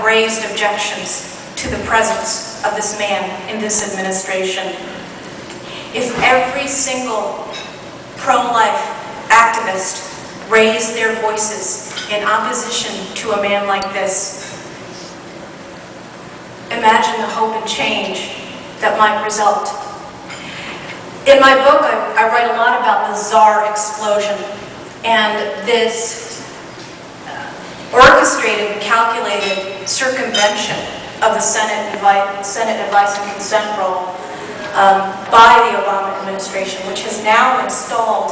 raised objections to the presence of this man in this administration. If every single pro-life activist raised their voices in opposition to a man like this, imagine the hope and change that might result. In my book, I write a lot about the Tsar explosion and this orchestrated, calculated circumvention of the Senate advice and consent rule by the Obama administration, which has now installed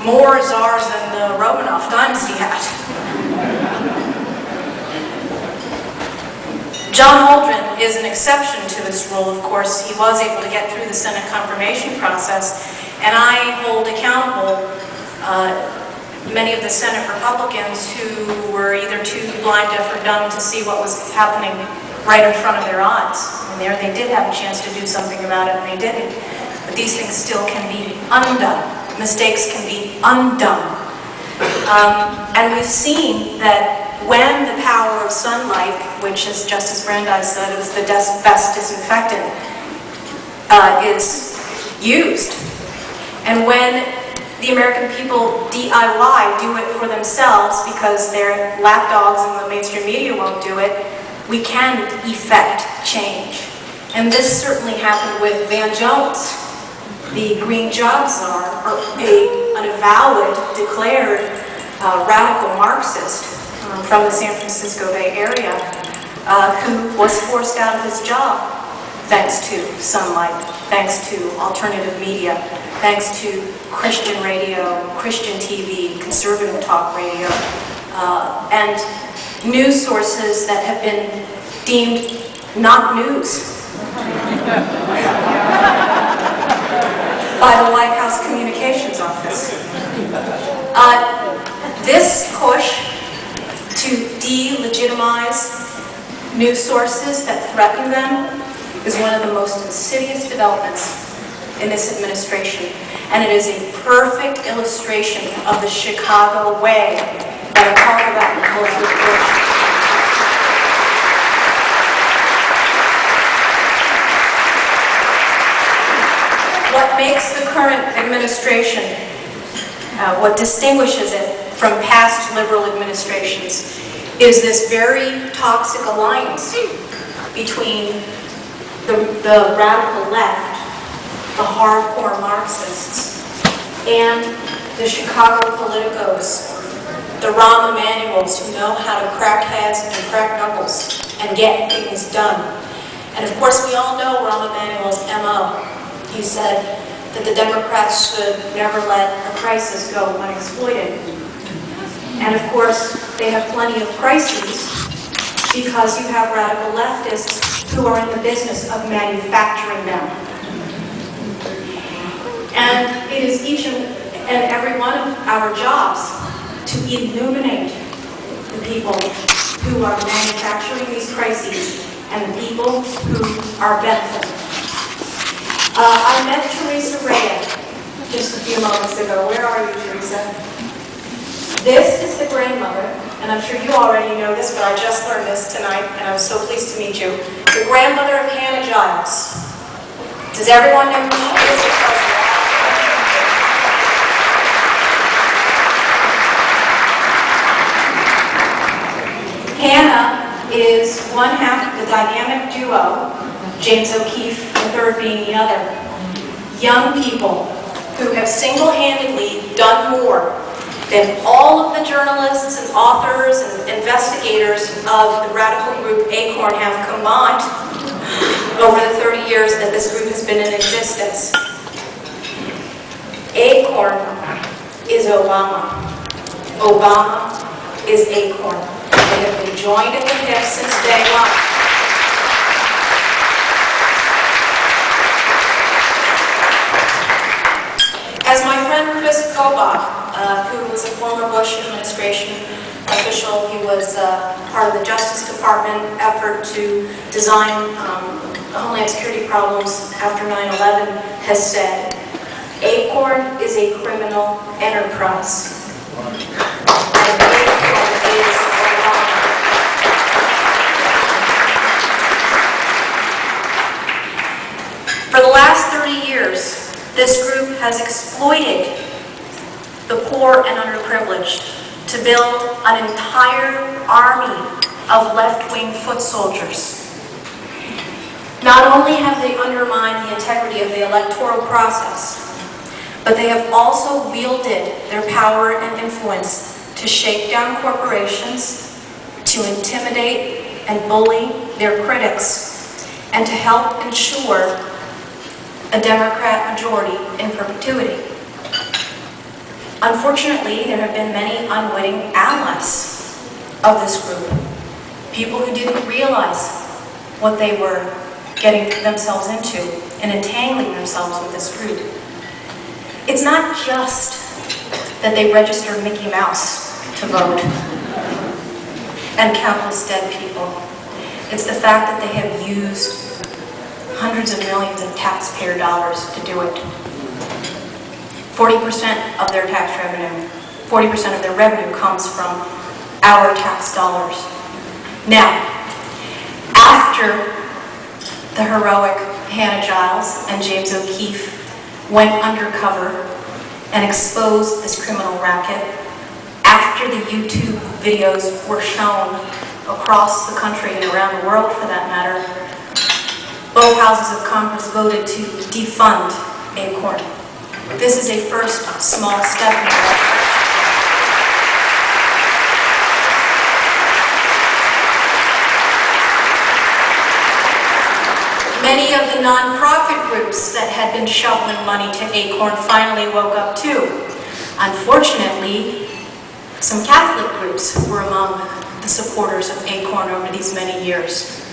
more czars than the Romanov dynasty had. John Holdren is an exception to this rule, of course. He was able to get through the Senate confirmation process, and I hold accountable many of the Senate Republicans who were either too blind, deaf, or dumb to see what was happening right in front of their eyes. And there they did have a chance to do something about it, and they didn't. But these things still can be undone. Mistakes can be undone. And we've seen that when the power of sunlight, which, as Justice Brandeis said, is the best disinfectant, is used, and when the American people DIY, do it for themselves because their lapdogs and the mainstream media won't do it, we can effect change. And this certainly happened with Van Jones, the Green Job Czar, an avowed, declared radical Marxist from the San Francisco Bay Area, who was forced out of his job thanks to sunlight, thanks to alternative media, thanks to Christian radio, Christian TV, conservative talk radio, and news sources that have been deemed not news by the White House Communications Office. This push to delegitimize news sources that threaten them is one of the most insidious developments in this administration, and it is a perfect illustration of the Chicago way that I talk about in the Bulletin Book. What makes the current administration, what distinguishes it from past liberal administrations, is this very toxic alliance between the radical left, the hardcore Marxists, and the Chicago politicos, the Rahm Emanuels who know how to crack heads and crack knuckles and get things done. And of course we all know Rahm Emanuel's MO. He said that the Democrats should never let a crisis go unexploited. And of course they have plenty of crises because you have radical leftists who are in the business of manufacturing them. And it is each and every one of our jobs to illuminate the people who are manufacturing these crises and the people who are benefiting. I met Teresa Rea just a few moments ago. Where are you, Teresa? This is the grandmother, and I'm sure you already know this, but I just learned this tonight, and I'm so pleased to meet you. The grandmother of Hannah Giles. Does everyone know who she is? Hannah is one half of the dynamic duo, James O'Keefe III being the other. Young people who have single-handedly done more than all of the journalists and authors and investigators of the radical group Acorn have combined over the 30 years that this group has been in existence. Acorn is Obama. Obama is Acorn. They have been joined at the hip since day one. As my friend Chris Kobach, who was a former Bush administration official, he was part of the Justice Department effort to design Homeland Security problems after 9/11, has said, Acorn is a criminal enterprise. And Acorn is privileged to build an entire army of left-wing foot soldiers. Not only have they undermined the integrity of the electoral process, but they have also wielded their power and influence to shake down corporations, to intimidate and bully their critics, and to help ensure a Democrat majority in perpetuity. Unfortunately, there have been many unwitting allies of this group, people who didn't realize what they were getting themselves into and entangling themselves with this group. It's not just that they registered Mickey Mouse to vote and countless dead people. It's the fact that they have used hundreds of millions of taxpayer dollars to do it. 40% of their tax revenue, 40% of their revenue comes from our tax dollars. Now, after the heroic Hannah Giles and James O'Keefe went undercover and exposed this criminal racket, after the YouTube videos were shown across the country and around the world for that matter, both houses of Congress voted to defund ACORN. This is a first small step in the direction. Many of the nonprofit groups that had been shoveling money to ACORN finally woke up too. Unfortunately, some Catholic groups were among the supporters of ACORN over these many years.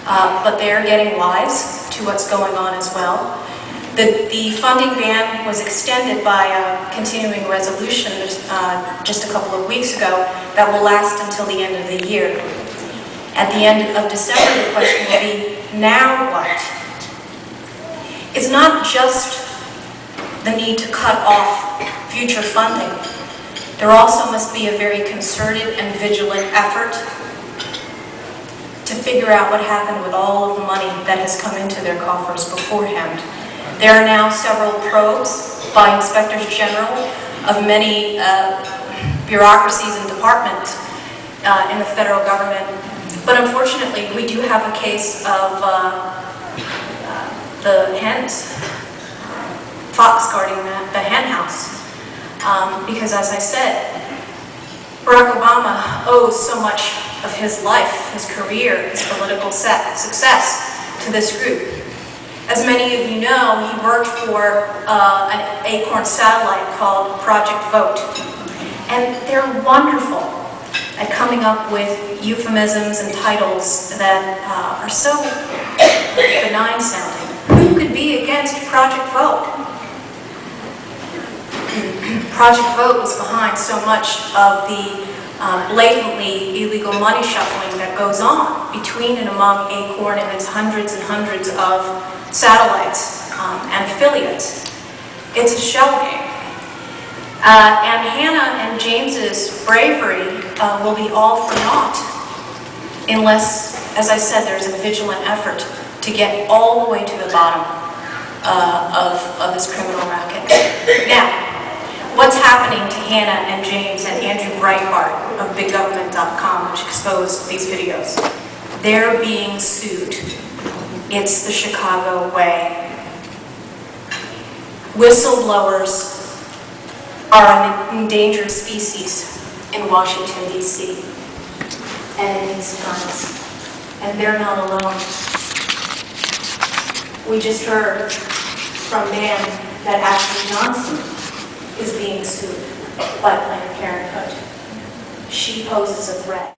But they are getting wise to what's going on as well. The funding ban was extended by a continuing resolution just a couple of weeks ago that will last until the end of the year. At the end of December, the question will be, now what? It's not just the need to cut off future funding. There also must be a very concerted and vigilant effort to figure out what happened with all of the money that has come into their coffers beforehand. There are now several probes by inspectors general of many bureaucracies and departments in the federal government. But unfortunately, we do have a case of the hens, fox guarding the hen house. Because as I said, Barack Obama owes so much of his life, his career, his political success to this group. As many of you know, he worked for an ACORN satellite called Project Vote. And they're wonderful at coming up with euphemisms and titles that are so benign sounding. Who could be against Project Vote? Project Vote was behind so much of the blatantly illegal money shuffling that goes on between and among ACORN and its hundreds and hundreds of satellites and affiliates. It's a shell game. And Hannah and James's bravery will be all for naught unless, as I said, there's a vigilant effort to get all the way to the bottom of this criminal racket. Now, what's happening to Hannah and James and Andrew Breitbart of BigGovernment.com, which exposed these videos? They're being sued. It's the Chicago way. Whistleblowers are an endangered species in Washington, D.C. and in these times. And they're not alone. We just heard from Dan that Ashley Johnson is being sued by Planned Parenthood. She poses a threat.